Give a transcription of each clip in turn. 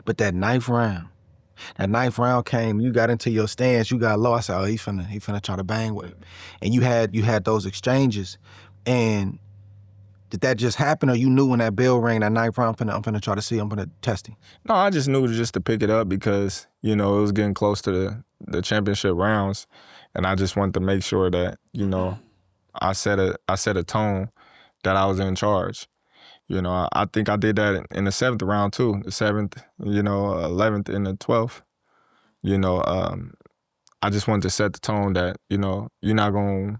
But that ninth round came, you got into your stance, you got low. I said, oh, he finna try to bang with him. And you had those exchanges. And did that just happen, or you knew when that bell rang, that ninth round, I'm finna try to see, I'm finna test him? No, I just knew just to pick it up because, it was getting close to the championship rounds. And I just wanted to make sure that, I set a tone that I was in charge. I think I did that in the 7th round too. The 7th, 11th, and the 12th. I just wanted to set the tone that, you're not going to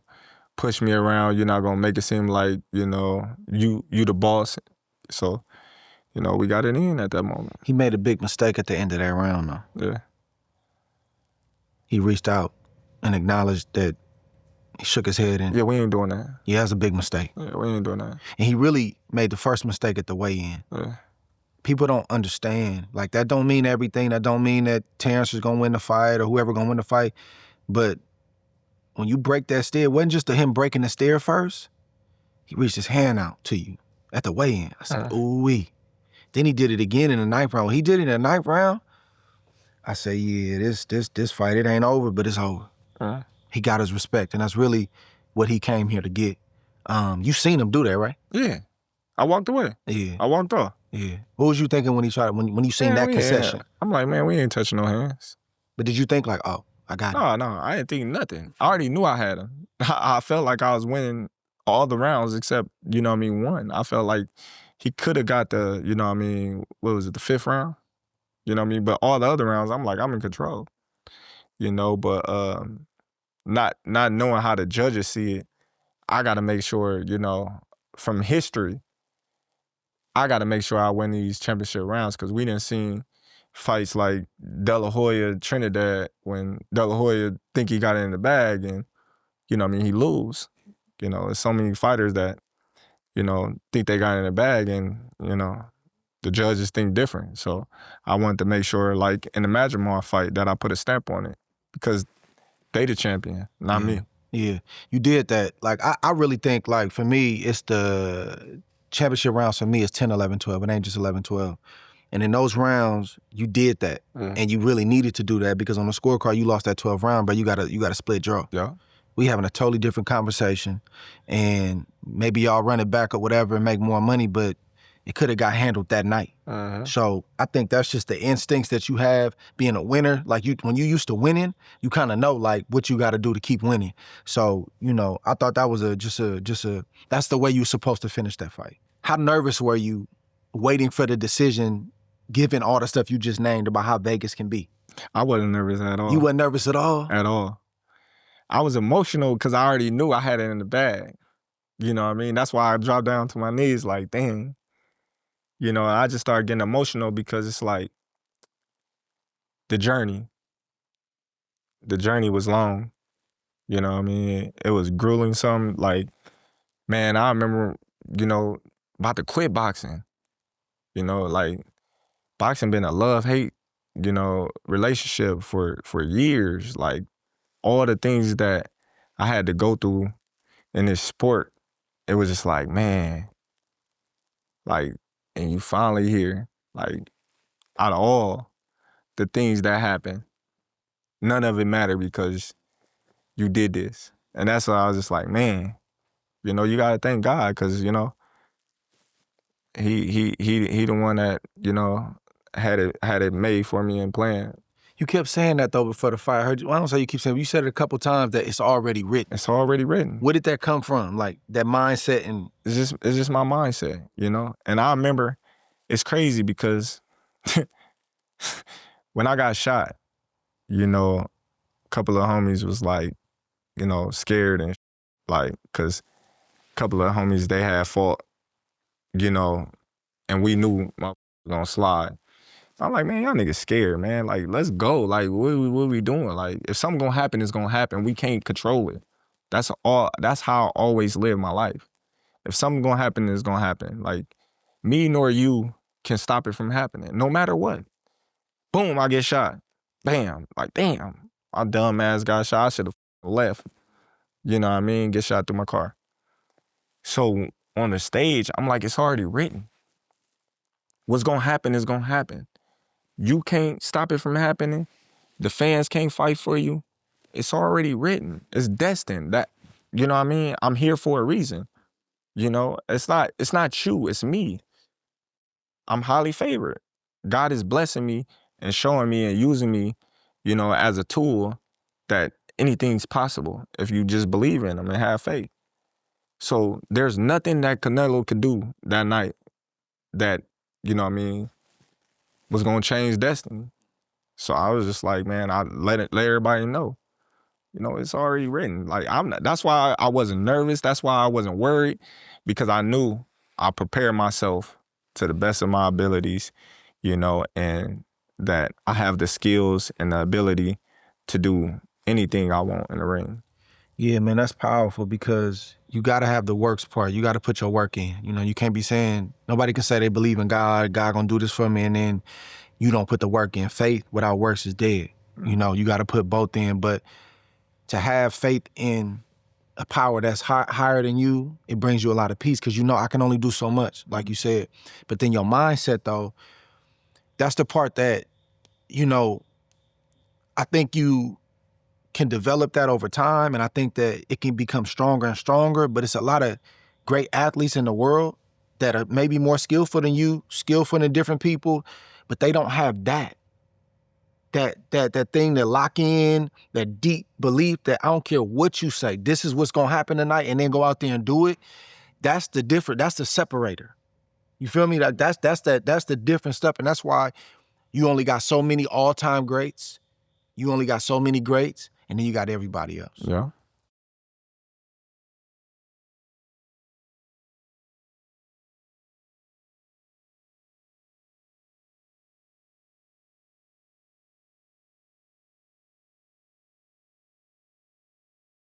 push me around. You're not going to make it seem like, you the boss. So, we got it in at that moment. He made a big mistake at the end of that round, though. Yeah. He reached out and acknowledged that he shook his head and... Yeah, we ain't doing that. Yeah, that's a big mistake. Yeah, we ain't doing that. And he really made the first mistake at the weigh-in. Yeah. People don't understand. Like, that don't mean everything. That don't mean that Terrence is going to win the fight or whoever going to win the fight. But when you break that stair, it wasn't just him breaking the stair first. He reached his hand out to you at the weigh-in. I said, ooh-wee. Then he did it again in the 9th round. When he did it in the 9th round, I said, yeah, this fight, it ain't over, but it's over. He got his respect, and that's really what he came here to get. You seen him do that, right? Yeah. I walked away. Yeah. I walked off. Yeah. What was you thinking when he tried when you seen that concession? Yeah. I'm like, man, we ain't touching no hands. But did you think like, oh, I got him? No, I didn't think nothing. I already knew I had him. I felt like I was winning all the rounds except, one. I felt like he could have got the, what was it, the 5th round? But all the other rounds, I'm like, I'm in control. But not knowing how the judges see it, I got to make sure, from history, I got to make sure I win these championship rounds because we didn't see fights like De La Hoya, Trinidad, when De La Hoya think he got it in the bag and, he lose. There's so many fighters that, think they got it in the bag and, the judges think different. So I wanted to make sure, like in the Majamar fight, that I put a stamp on it because they the champion, not me. Yeah, you did that. Like, I really think, like, for me, it's the championship rounds for me is 10, 11, 12. It ain't just 11, 12. And in those rounds, you did that. And you really needed to do that because on the scorecard, you lost that 12th round, but you got a split draw. Yeah. We having a totally different conversation. And maybe y'all run it back or whatever and make more money, but it could have got handled that night. So I think that's just the instincts that you have being a winner. Like when you used to winning, you kind of know like what you got to do to keep winning. So, I thought that was that's the way you were supposed to finish that fight. How nervous were you waiting for the decision, given all the stuff you just named about how Vegas can be? I wasn't nervous at all. You wasn't nervous at all? At all. I was emotional because I already knew I had it in the bag. You know what I mean? That's why I dropped down to my knees like, dang. I just started getting emotional because it's like the journey was long. You know what I mean? It was grueling some, like, man, I remember, about to quit boxing. Like, boxing been a love-hate, relationship for years. Like, all the things that I had to go through in this sport, it was just like, man, like, and you finally here, like, out of all the things that happened, none of it mattered because you did this. And that's why I was just like, man, you gotta thank God because, he the one that, had it made for me and planned. You kept saying that though before the fight. I heard you. I don't say you keep saying. You said it a couple times that it's already written. It's already written. Where did that come from? Like that mindset and it's just my mindset, And I remember, it's crazy because when I got shot, a couple of homies was like, scared and like, cause a couple of homies they had fought, and we knew my was gonna slide. I'm like, man, y'all niggas scared, man. Like, let's go. Like, what we doing? Like, if something gonna happen, it's gonna happen. We can't control it. That's how I always live my life. If something gonna happen, it's gonna happen. Like, me nor you can stop it from happening, no matter what. Boom, I get shot. Bam. Like, damn, my dumb ass got shot. I should have left. You know what I mean? Get shot through my car. So on the stage, I'm like, it's already written. What's gonna happen is gonna happen. You can't stop it from happening. The fans can't fight for you. It's already written. It's destined. That, you know what I mean? I'm here for a reason. You know, it's not you, it's me. I'm highly favored. God is blessing me and showing me and using me, you know, as a tool that anything's possible if you just believe in him and have faith. So there's nothing that Canelo could do that night that, you know what I mean, was gonna change destiny. So I was just like, man, I let everybody know. You know, it's already written. Like that's why I wasn't nervous. That's why I wasn't worried, because I knew I prepared myself to the best of my abilities, you know, and that I have the skills and the ability to do anything I want in the ring. Yeah, man, that's powerful, because you got to have the works part. You got to put your work in. You know, you can't be saying, nobody can say they believe in God gonna do this for me, and then you don't put the work in. Faith without works is dead. You know, you got to put both in. But to have faith in a power that's higher than you, it brings you a lot of peace, because you know I can only do so much, like you said. But then your mindset, though, that's the part that, you know, I think you can develop that over time, and I think that it can become stronger and stronger. But it's a lot of great athletes in the world that are maybe more skillful than you, skillful than different people, but they don't have that thing that lock in, that deep belief that I don't care what you say, this is what's gonna happen tonight, and then go out there and do it. That's the different, that's the separator. You feel me? That's the different stuff. And that's why you only got so many all-time greats. You only got so many greats, and then you got everybody else. Yeah.